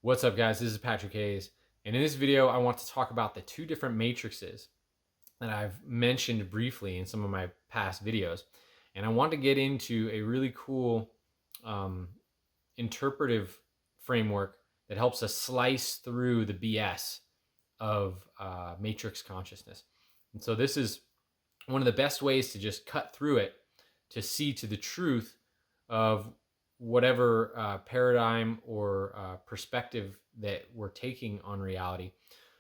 What's up, guys? This is Patrick Hayes, and in this video I want to talk about the two different matrices that I've mentioned briefly in some of my past videos. And I want to get into a really cool interpretive framework that helps us slice through the BS of matrix consciousness. And so this is one of the best ways to just cut through it, to see to the truth of whatever paradigm or perspective that we're taking on reality,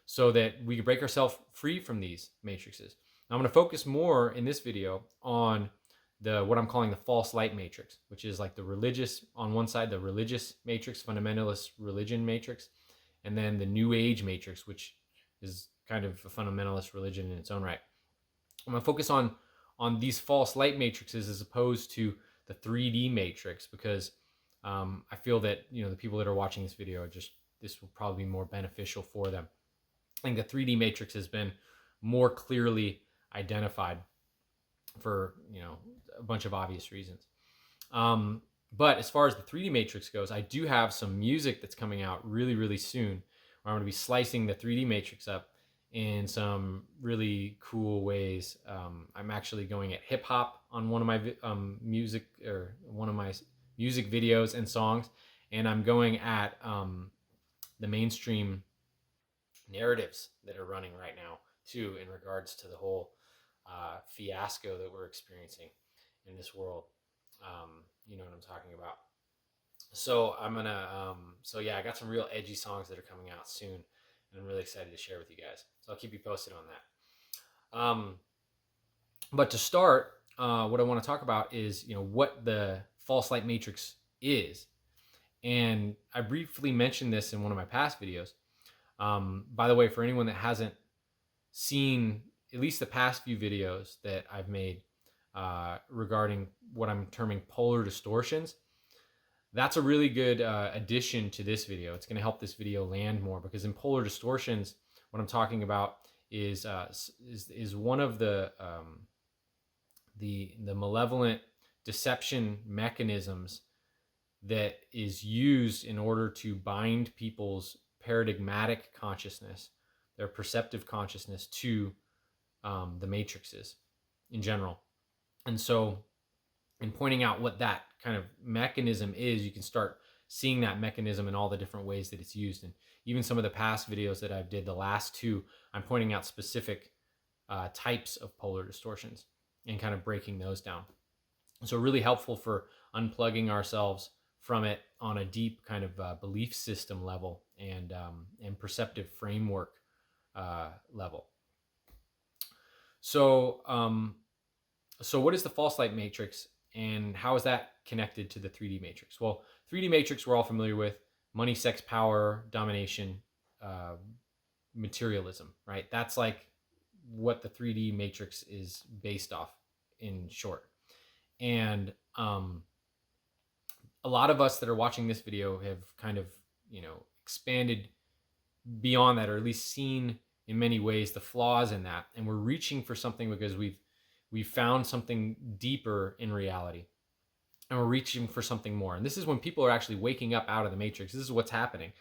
so that we can break ourselves free from these matrices. Now, I'm going to focus more in this video on what I'm calling the false light matrix, which is like the religious, on one side, the religious matrix, fundamentalist religion matrix, and then the new age matrix, which is kind of a fundamentalist religion in its own right. I'm going to focus on these false light matrices as opposed to the 3D matrix, because I feel that the people that are watching this video this will probably be more beneficial for them. I think the 3D matrix has been more clearly identified for a bunch of obvious reasons. But as far as the 3D matrix goes, I do have some music that's coming out really, really soon, where I'm going to be slicing the 3D matrix up in some really cool ways. I'm actually going at hip hop on one of my music videos and songs, and I'm going at the mainstream narratives that are running right now too, in regards to the whole fiasco that we're experiencing in this world. You know what I'm talking about. So I'm gonna I got some real edgy songs that are coming out soon, and I'm really excited to share with you guys. So I'll keep you posted on that. But to start, what I want to talk about is what the false light matrix is. And I briefly mentioned this in one of my past videos. By the way, for anyone that hasn't seen at least the past few videos that I've made regarding what I'm terming polar distortions, that's a really good addition to this video. It's going to help this video land more, because in polar distortions, what I'm talking about is one of the malevolent deception mechanisms that is used in order to bind people's paradigmatic consciousness, their perceptive consciousness, to the matrices in general. And so in pointing out what that kind of mechanism is, you can start seeing that mechanism in all the different ways that it's used. And even some of the past videos that I've did, the last two, I'm pointing out specific types of polar distortions and kind of breaking those down. So really helpful for unplugging ourselves from it on a deep kind of belief system level and perceptive framework level. So what is the false light matrix, and how is that connected to the 3D matrix? Well, 3D matrix we're all familiar with: money, sex, power, domination, materialism, right? That's like what the 3D matrix is based off, in short. And a lot of us that are watching this video have kind of expanded beyond that, or at least seen in many ways the flaws in that, and we're reaching for something because we've found something deeper in reality, and we're reaching for something more. And this is when people are actually waking up out of the matrix. This is what's happening.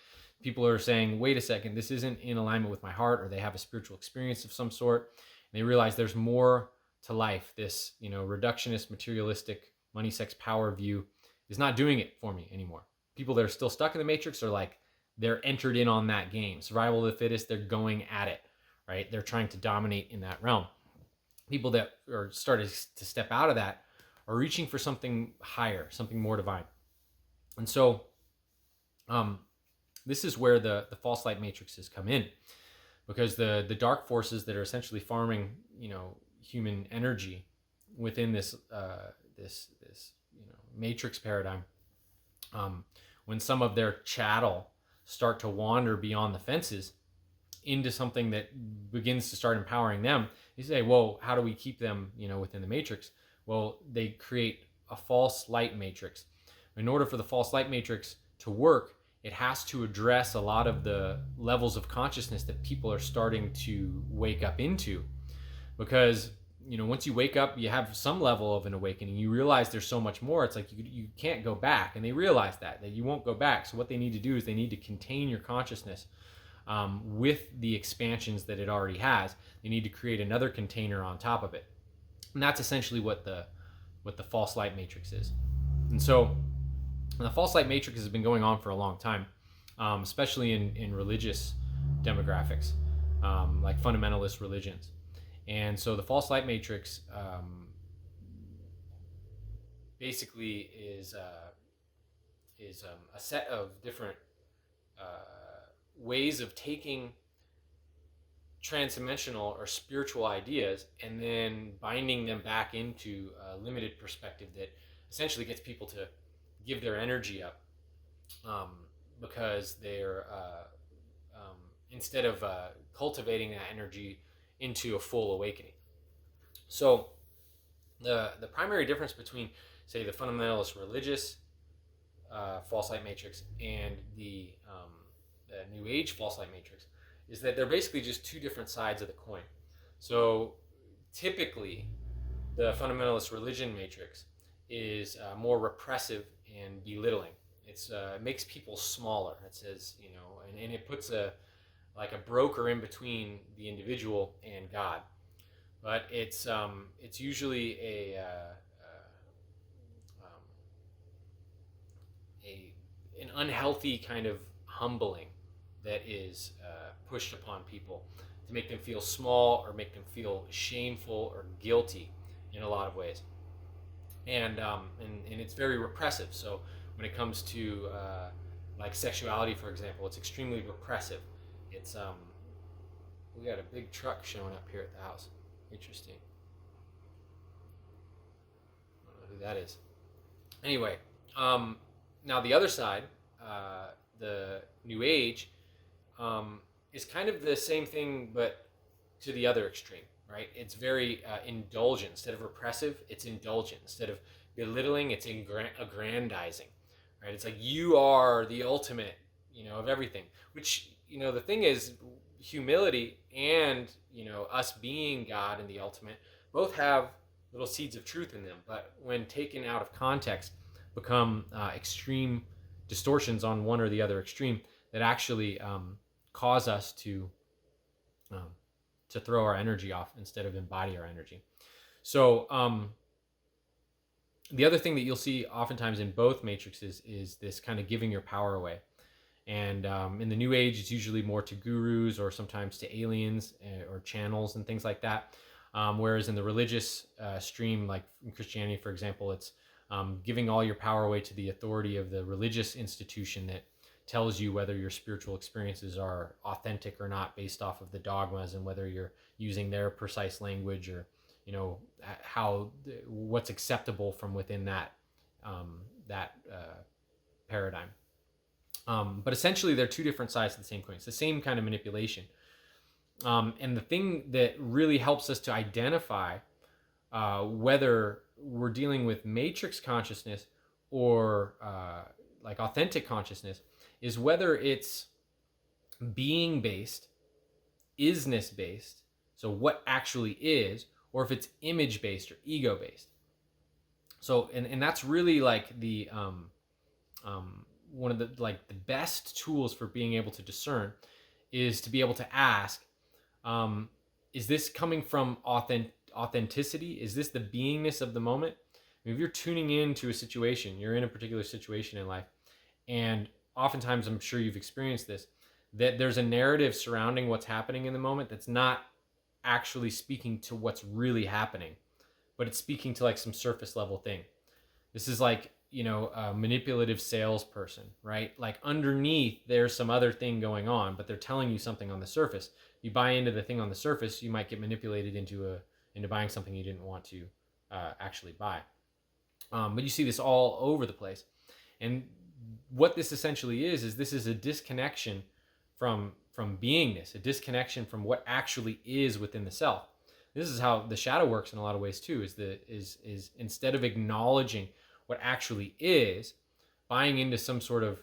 People are saying, wait a second, this isn't in alignment with my heart, or they have a spiritual experience of some sort, and they realize there's more to life. This reductionist, materialistic, money, sex, power view is not doing it for me anymore. People that are still stuck in the matrix are like, they're entered in on that game. Survival of the fittest, they're going at it, right? They're trying to dominate in that realm. People that are starting to step out of that are reaching for something higher, something more divine. And so this is where the false light matrices come in, because the dark forces that are essentially farming human energy within this matrix paradigm, when some of their chattel start to wander beyond the fences into something that begins to start empowering them, you say, well, how do we keep them within the matrix? Well, they create a false light matrix. In order for the false light matrix to work, it has to address a lot of the levels of consciousness that people are starting to wake up into. Because once you wake up, you have some level of an awakening. You realize there's so much more. It's like you can't go back, and they realize that you won't go back. So what they need to do is they need to contain your consciousness with the expansions that it already has. They need to create another container on top of it, and that's essentially what the false light matrix is. And so the false light matrix has been going on for a long time, especially in religious demographics, like fundamentalist religions. And so the false light matrix basically is a set of different ways of taking transdimensional or spiritual ideas and then binding them back into a limited perspective that essentially gets people to give their energy up, because they're instead of cultivating that energy into a full awakening. So the primary difference between, say, the fundamentalist religious false light matrix and the New Age false light matrix is that they're basically just two different sides of the coin. So typically, the fundamentalist religion matrix is more repressive and belittling. It makes people smaller. It says, and it puts like a broker in between the individual and God. But it's usually an unhealthy kind of humbling that is pushed upon people to make them feel small or make them feel shameful or guilty in a lot of ways. And it's very repressive. So when it comes to like sexuality, for example, it's extremely repressive. It's we got a big truck showing up here at the house. Interesting. I don't know who that is. Anyway, now the other side, the New Age, is kind of the same thing, but to the other extreme, right? It's very indulgent. Instead of repressive, it's indulgent. Instead of belittling, it's aggrandizing, right? It's like you are the ultimate, of everything. Which, the thing is, humility and, us being God and the ultimate both have little seeds of truth in them, but when taken out of context, become extreme distortions on one or the other extreme that actually cause us to throw our energy off instead of embody our energy. So the other thing that you'll see oftentimes in both matrices is this kind of giving your power away. And in the New Age, it's usually more to gurus or sometimes to aliens or channels and things like that. Whereas in the religious stream, like in Christianity, for example, it's giving all your power away to the authority of the religious institution that tells you whether your spiritual experiences are authentic or not based off of the dogmas, and whether you're using their precise language, or what's acceptable from within that paradigm. But essentially, they're two different sides of the same coin. It's the same kind of manipulation. And the thing that really helps us to identify whether we're dealing with matrix consciousness or like authentic consciousness is whether it's being based, isness based, so what actually is, or if it's image based or ego based. So and that's really like the one of the best tools for being able to discern is to be able to ask, is this coming from authenticity? Is this the beingness of the moment? I mean, if you're tuning into a situation, you're in a particular situation in life, and oftentimes, I'm sure you've experienced this, that there's a narrative surrounding what's happening in the moment that's not actually speaking to what's really happening, but it's speaking to like some surface level thing. This is like, a manipulative salesperson, right? Like underneath, there's some other thing going on, but they're telling you something on the surface. You buy into the thing on the surface, you might get manipulated into buying something you didn't want to actually buy. But you see this all over the place. And what this essentially is this is a disconnection from beingness, a disconnection from what actually is within the self. This is how the shadow works in a lot of ways too, is instead of acknowledging what actually is, buying into some sort of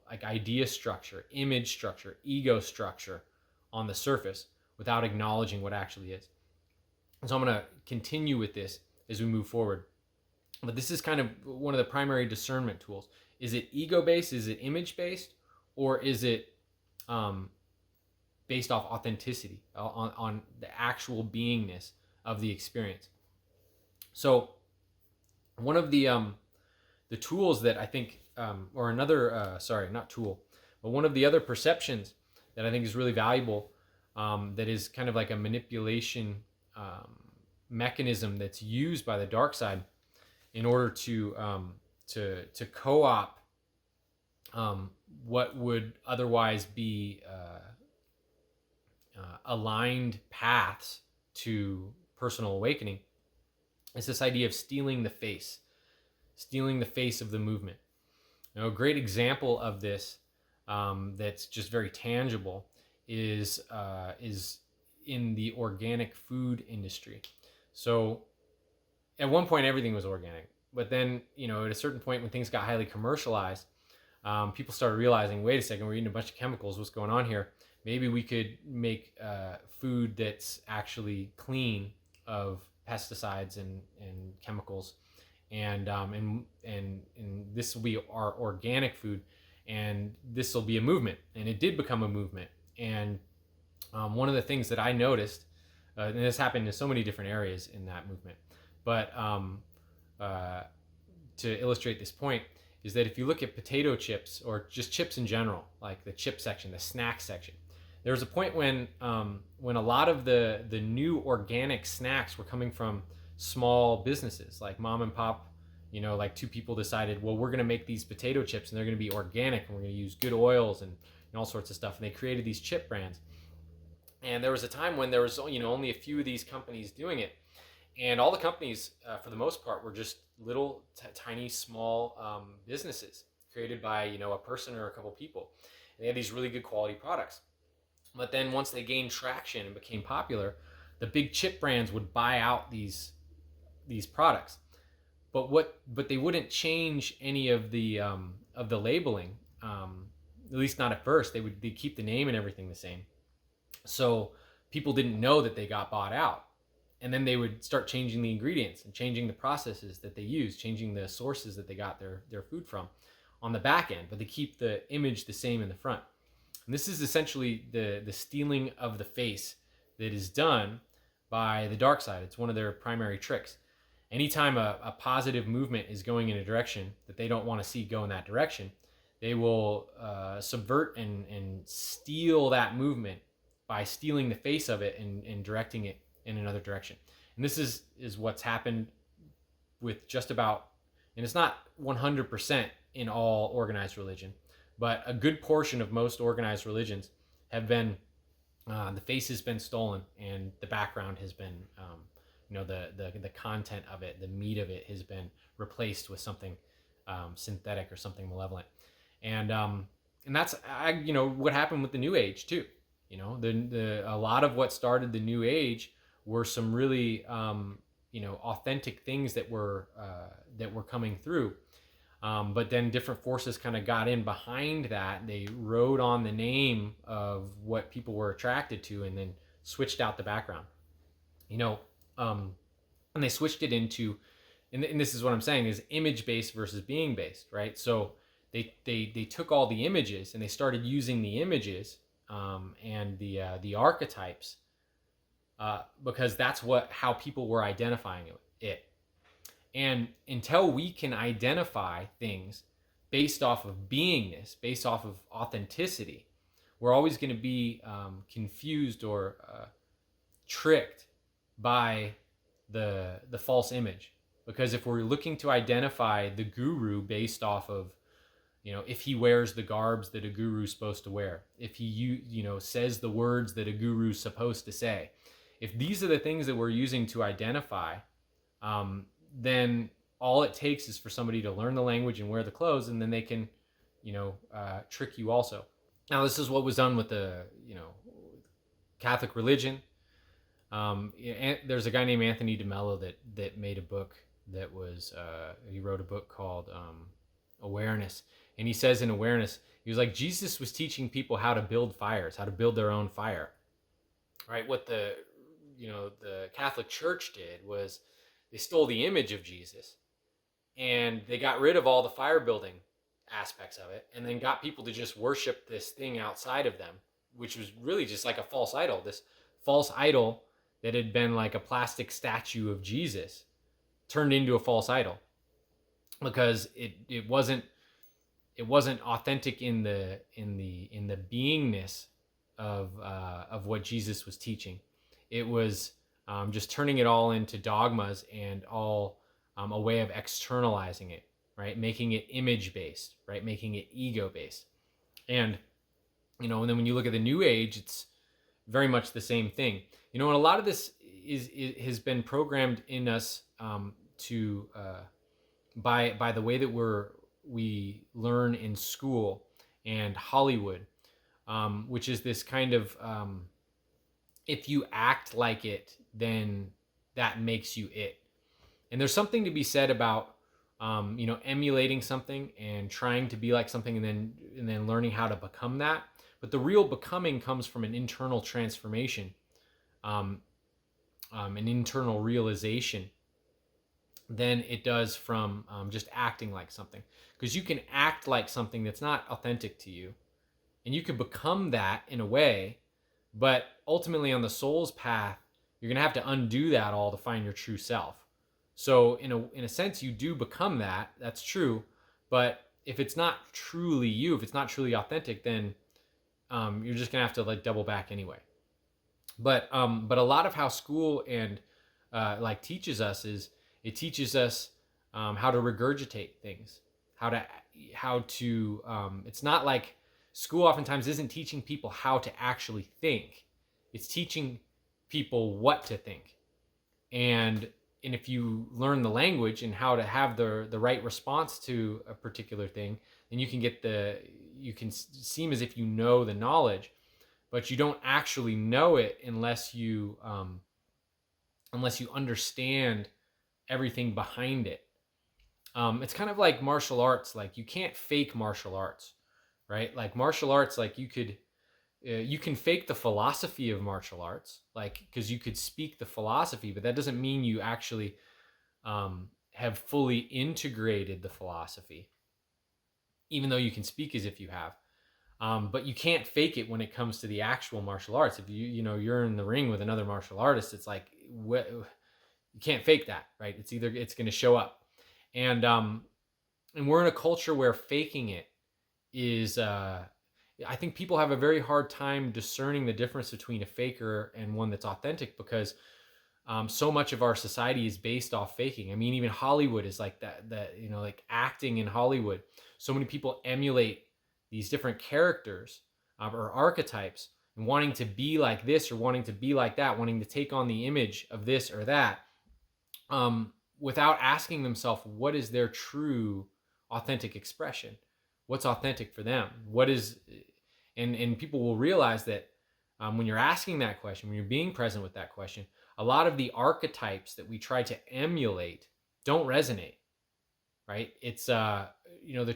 like idea structure, image structure, ego structure on the surface without acknowledging what actually is. So I'm going to continue with this as we move forward. But this is kind of one of the primary discernment tools. Is it ego-based? Is it image-based? Or is it based off authenticity, on the actual beingness of the experience? So one of the tools that I think, or another, sorry, not tool, but one of the other perceptions that I think is really valuable, that is kind of like a manipulation mechanism that's used by the dark side in order to co-opt what would otherwise be aligned paths to personal awakening. It's this idea of stealing the face of the movement. A great example of this, that's just very tangible, is in the organic food industry. So at one point everything was organic, but then, at a certain point when things got highly commercialized, people started realizing, wait a second, we're eating a bunch of chemicals. What's going on here? Maybe we could make food that's actually clean of pesticides and chemicals, and this will be our organic food, and this will be a movement. And it did become a movement. And one of the things that I noticed, and this happened in so many different areas in that movement, but to illustrate this point, is that if you look at potato chips, or just chips in general, like the chip section, the snack section, there was a point when a lot of the new organic snacks were coming from small businesses, like mom and pop. Like two people decided, well, we're going to make these potato chips, and they're going to be organic, and we're going to use good oils and all sorts of stuff. And they created these chip brands. And there was a time when there was only a few of these companies doing it, and all the companies, for the most part, were just little tiny small businesses created by a person or a couple people. And they had these really good quality products. But then once they gained traction and became popular, the big chip brands would buy out these products. But they wouldn't change any of the labeling, at least not at first. They'd keep the name and everything the same. So people didn't know that they got bought out. And then they would start changing the ingredients and changing the processes that they use, changing the sources that they got their food from on the back end, but they keep the image the same in the front. And this is essentially the stealing of the face that is done by the dark side. It's one of their primary tricks. Anytime a positive movement is going in a direction that they don't want to see go in that direction, they will subvert and steal that movement by stealing the face of it and directing it in another direction. And this is what's happened with just about, and it's not 100% in all organized religion, but a good portion of most organized religions have been, the face has been stolen, and the background has been, the content of it, the meat of it has been replaced with something synthetic or something malevolent. And that's what happened with the New Age too. A lot of what started the New Age were some really authentic things that were coming through. But then different forces kind of got in behind that. They rode on the name of what people were attracted to, and then switched out the background. And they switched it into, and this is what I'm saying, is image-based versus being-based, right? So they took all the images, and they started using the images and the archetypes, because that's how people were identifying it. And until we can identify things based off of beingness, based off of authenticity, we're always going to be confused or tricked by the false image. Because if we're looking to identify the guru based off of, if he wears the garbs that a guru's supposed to wear, if he says the words that a guru's supposed to say, if these are the things that we're using to identify, then all it takes is for somebody to learn the language and wear the clothes, and then they can, trick you also. Now, this is what was done with the, Catholic religion. There's a guy named Anthony DeMello that made a book that was, he wrote a book called Awareness. And he says in Awareness, he was like, Jesus was teaching people how to build fires, how to build their own fire. Right? What the the Catholic Church did was they stole the image of Jesus, and they got rid of all the fire building aspects of it, and then got people to just worship this thing outside of them, which was really just like a false idol. This false idol that had been like a plastic statue of Jesus turned into a false idol because it wasn't authentic in the beingness of what Jesus was teaching. It was just turning it all into dogmas and all a way of externalizing it, right? Making it image based, right? Making it ego based. And and then when you look at the New Age, it's very much the same thing. And a lot of this has been programmed in us to by the way that we learn in school and Hollywood, which is this kind of if you act like it, then that makes you it. And there's something to be said about emulating something and trying to be like something, and then learning how to become that. But the real becoming comes from an internal transformation, an internal realization, than it does from just acting like something. Because you can act like something that's not authentic to you, and you can become that in a way, but ultimately on the soul's path, you're going to have to undo that all to find your true self. So in a sense, you do become that. That's true. But if it's not truly you, if it's not truly authentic, then you're just going to have to like double back anyway. But a lot of how school and like teaches us is it teaches us how to regurgitate things, how to it's not like school oftentimes isn't teaching people how to actually think. It's teaching people what to think. And if you learn the language and how to have the right response to a particular thing, then you can seem as if you know the knowledge, but you don't actually know it unless you understand everything behind it. It's kind of like martial arts. Like you can't fake martial arts, right? Like martial arts, like you can fake the philosophy of martial arts, like because you could speak the philosophy, but that doesn't mean you actually have fully integrated the philosophy, even though you can speak as if you have. But you can't fake it when it comes to the actual martial arts. If you're in the ring with another martial artist, it's like you can't fake that, right? It's going to show up, and we're in a culture where faking it is. I think people have a very hard time discerning the difference between a faker and one that's authentic, because so much of our society is based off faking. I mean, even Hollywood is like that, like acting in Hollywood. So many people emulate these different characters or archetypes, and wanting to be like this or wanting to be like that, wanting to take on the image of this or that, without asking themselves, what is their true authentic expression? What's authentic for them? What is, and people will realize that when you're asking that question, when you're being present with that question, a lot of the archetypes that we try to emulate don't resonate, right? It's the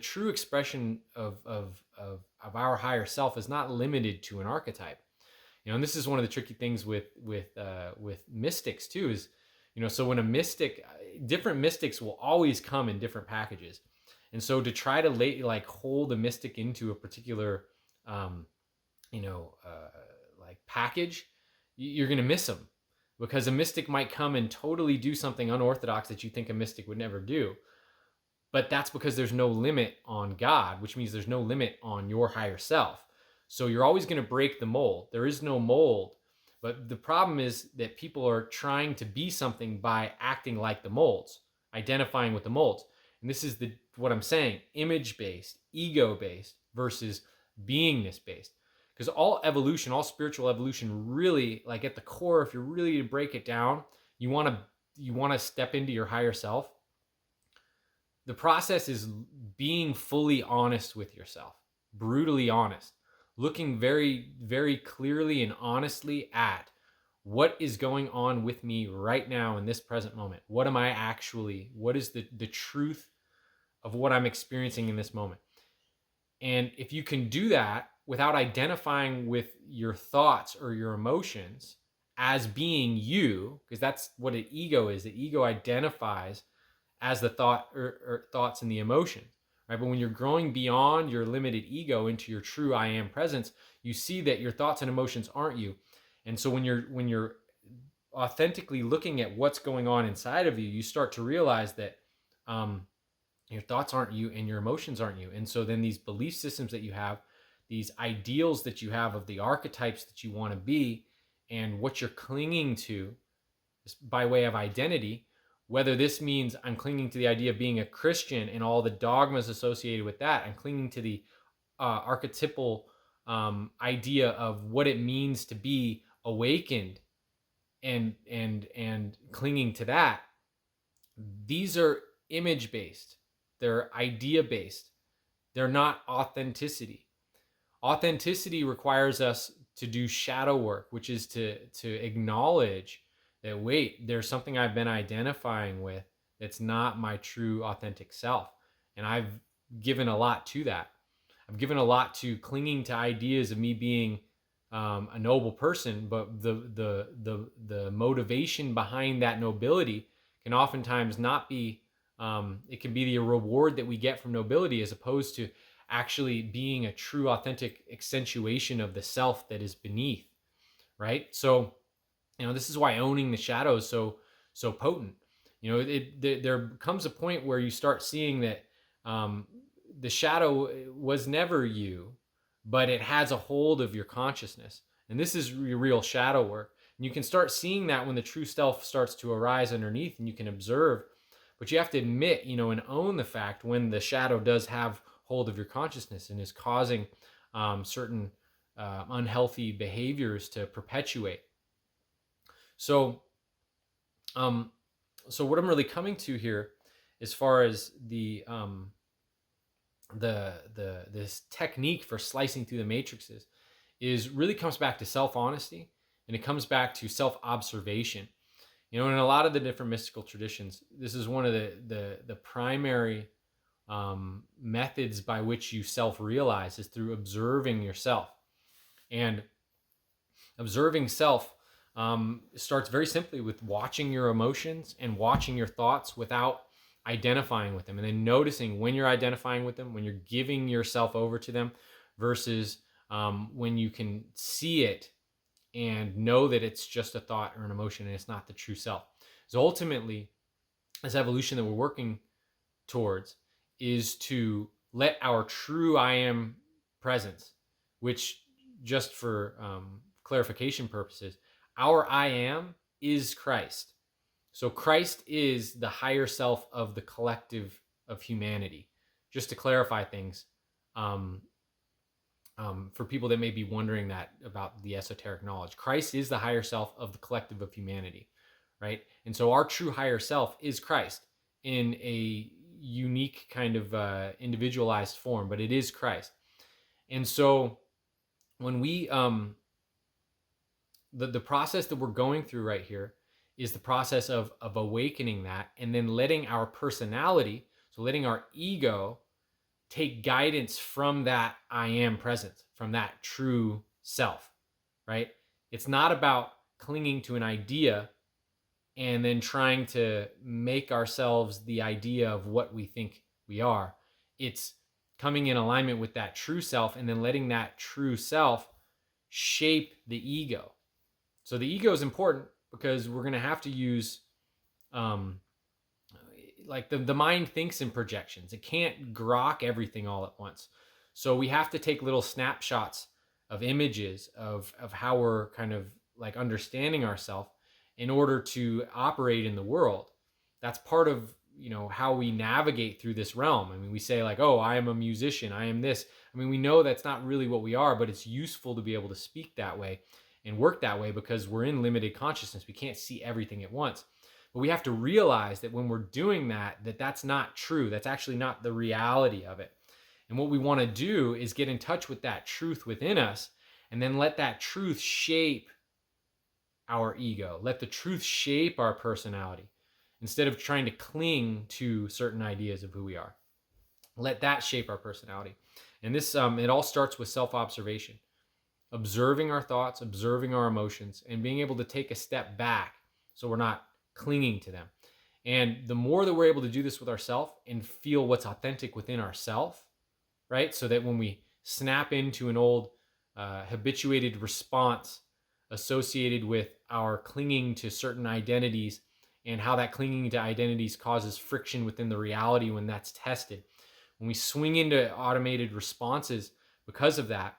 true expression of our higher self is not limited to an archetype. And this is one of the tricky things with mystics too, is so when a mystic, different mystics will always come in different packages. And so to try to hold a mystic into a particular, package, you're going to miss them, because a mystic might come and totally do something unorthodox that you think a mystic would never do. But that's because there's no limit on God, which means there's no limit on your higher self. So you're always going to break the mold. There is no mold. But the problem is that people are trying to be something by acting like the molds, identifying with the molds. And this is what I'm saying, image-based, ego-based versus beingness-based. Because all evolution, all spiritual evolution, really, like at the core, if you're really to break it down, you want to step into your higher self. The process is being fully honest with yourself, brutally honest, looking very, very clearly and honestly at what is going on with me right now in this present moment. What is the truth of what I'm experiencing in this moment? And if you can do that without identifying with your thoughts or your emotions as being you, because that's what an ego is. The ego identifies as the thought or thoughts and the emotions, right? But when you're growing beyond your limited ego into your true I am presence, you see that your thoughts and emotions aren't you. And so when you're authentically looking at what's going on inside of you, you start to realize that your thoughts aren't you and your emotions aren't you. And so then these belief systems that you have, these ideals that you have of the archetypes that you want to be, and what you're clinging to by way of identity, whether this means I'm clinging to the idea of being a Christian and all the dogmas associated with that, I'm clinging to the archetypal idea of what it means to be awakened, and clinging to that. These are image based, they're idea based, they're not authenticity. Authenticity requires us to do shadow work, which is to acknowledge that, wait, there's something I've been identifying with that's not my true authentic self. And I've given a lot to that. I've given a lot to clinging to ideas of me being a noble person, but the motivation behind that nobility can oftentimes not be. It can be the reward that we get from nobility, as opposed to actually being a true, authentic accentuation of the self that is beneath. Right. So, this is why owning the shadow is so potent. There comes a point where you start seeing that the shadow was never you, but it has a hold of your consciousness. And this is your real shadow work. And you can start seeing that when the true self starts to arise underneath, and you can observe. But you have to admit, and own the fact when the shadow does have hold of your consciousness and is causing certain unhealthy behaviors to perpetuate. So, so what I'm really coming to here, as far as this technique for slicing through the matrices, is really comes back to self-honesty, and it comes back to self-observation. In a lot of the different mystical traditions, this is one of the primary methods by which you self-realize, is through observing yourself. And observing self starts very simply with watching your emotions and watching your thoughts without identifying with them, and then noticing when you're identifying with them, when you're giving yourself over to them, versus when you can see it and know that it's just a thought or an emotion and it's not the true self. So ultimately, this evolution that we're working towards is to let our true I am presence, which, just for clarification purposes, our I am is Christ. So Christ is the higher self of the collective of humanity. Just to clarify things, for people that may be wondering that about the esoteric knowledge, Christ is the higher self of the collective of humanity, right? And so our true higher self is Christ in a unique kind of individualized form, but it is Christ. And so when we the process that we're going through right here is the process of awakening that, and then letting our personality, so letting our ego, take guidance from that I am presence, from that true self, right? It's not about clinging to an idea and then trying to make ourselves the idea of what we think we are. It's coming in alignment with that true self, and then letting that true self shape the ego. So the ego is important because we're going to have to use, like the mind thinks in projections. It can't grok everything all at once. So we have to take little snapshots of images of how we're kind of like understanding ourselves in order to operate in the world. That's part of, how we navigate through this realm. I mean, we say like, oh, I am a musician, I am this. I mean, we know that's not really what we are, but it's useful to be able to speak that way and work that way because we're in limited consciousness. We can't see everything at once. But we have to realize that when we're doing that, that's not true. That's actually not the reality of it. And what we want to do is get in touch with that truth within us, and then let that truth shape our ego. Let the truth shape our personality instead of trying to cling to certain ideas of who we are. Let that shape our personality. And this, it all starts with self-observation. observing our thoughts, observing our emotions, and being able to take a step back so we're not clinging to them. And the more that we're able to do this with ourselves and feel what's authentic within ourselves, right? So that when we snap into an old habituated response associated with our clinging to certain identities and how that clinging to identities causes friction within the reality when that's tested. When we swing into automated responses because of that,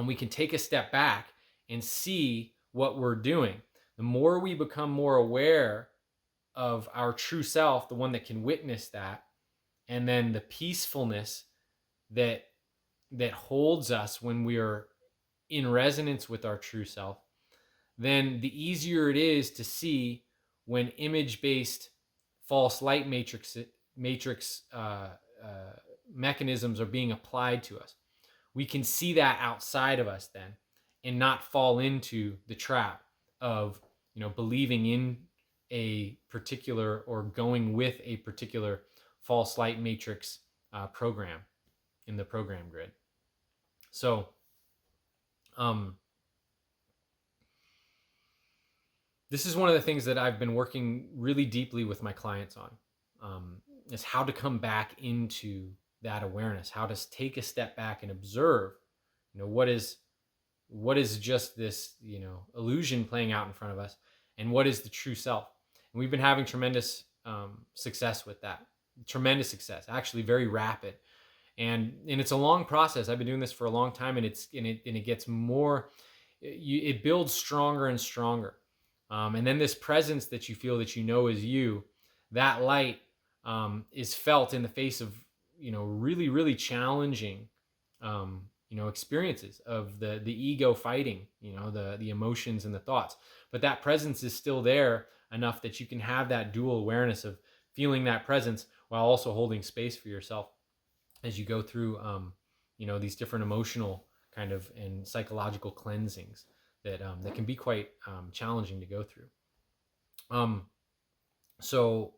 we can take a step back and see what we're doing. The more we become more aware of our true self, the one that can witness that, and then the peacefulness that holds us when we are in resonance with our true self, then the easier it is to see when image-based false light matrix mechanisms are being applied to us. We can see that outside of us then, and not fall into the trap of believing in a particular or going with a particular false light matrix program in the program grid. So this is one of the things that I've been working really deeply with my clients on, is how to come back into that awareness, how to take a step back and observe, what is just this, illusion playing out in front of us, and what is the true self. And we've been having tremendous success with that. Tremendous success, actually very rapid. And it's a long process. I've been doing this for a long time, and it gets more, it builds stronger and stronger. And then this presence that you feel that is you, that light is felt in the face of really, really challenging experiences of the ego fighting the emotions and the thoughts. But that presence is still there enough that you can have that dual awareness of feeling that presence while also holding space for yourself as you go through these different emotional kind of and psychological cleansings that can be quite challenging to go through. So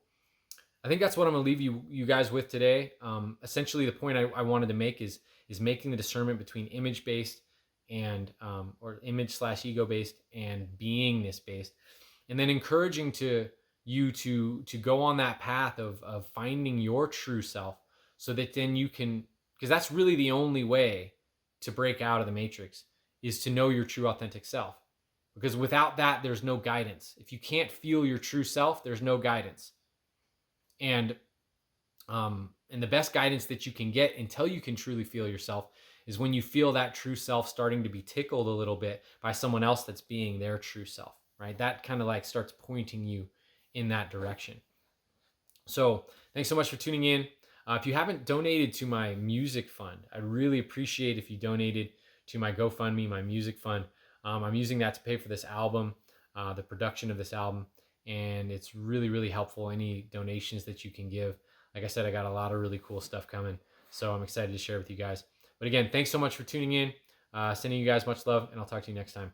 I think that's what I'm going to leave you guys with today. Essentially, the point I wanted to make is making the discernment between image-based and or image/ego-based and beingness-based, and then encouraging you to go on that path of finding your true self, so that then you can, because that's really the only way to break out of the matrix, is to know your true authentic self. Because without that, there's no guidance. If you can't feel your true self, there's no guidance. And the best guidance that you can get until you can truly feel yourself is when you feel that true self starting to be tickled a little bit by someone else that's being their true self, right? That kind of like starts pointing you in that direction. So thanks so much for tuning in. If you haven't donated to my music fund, I'd really appreciate if you donated to my GoFundMe, my music fund. I'm using that to pay for this album, the production of this album, and it's really, really helpful. Any donations that you can give. Like I said, I got a lot of really cool stuff coming, so I'm excited to share with you guys. But again, thanks so much for tuning in. Sending you guys much love, and I'll talk to you next time.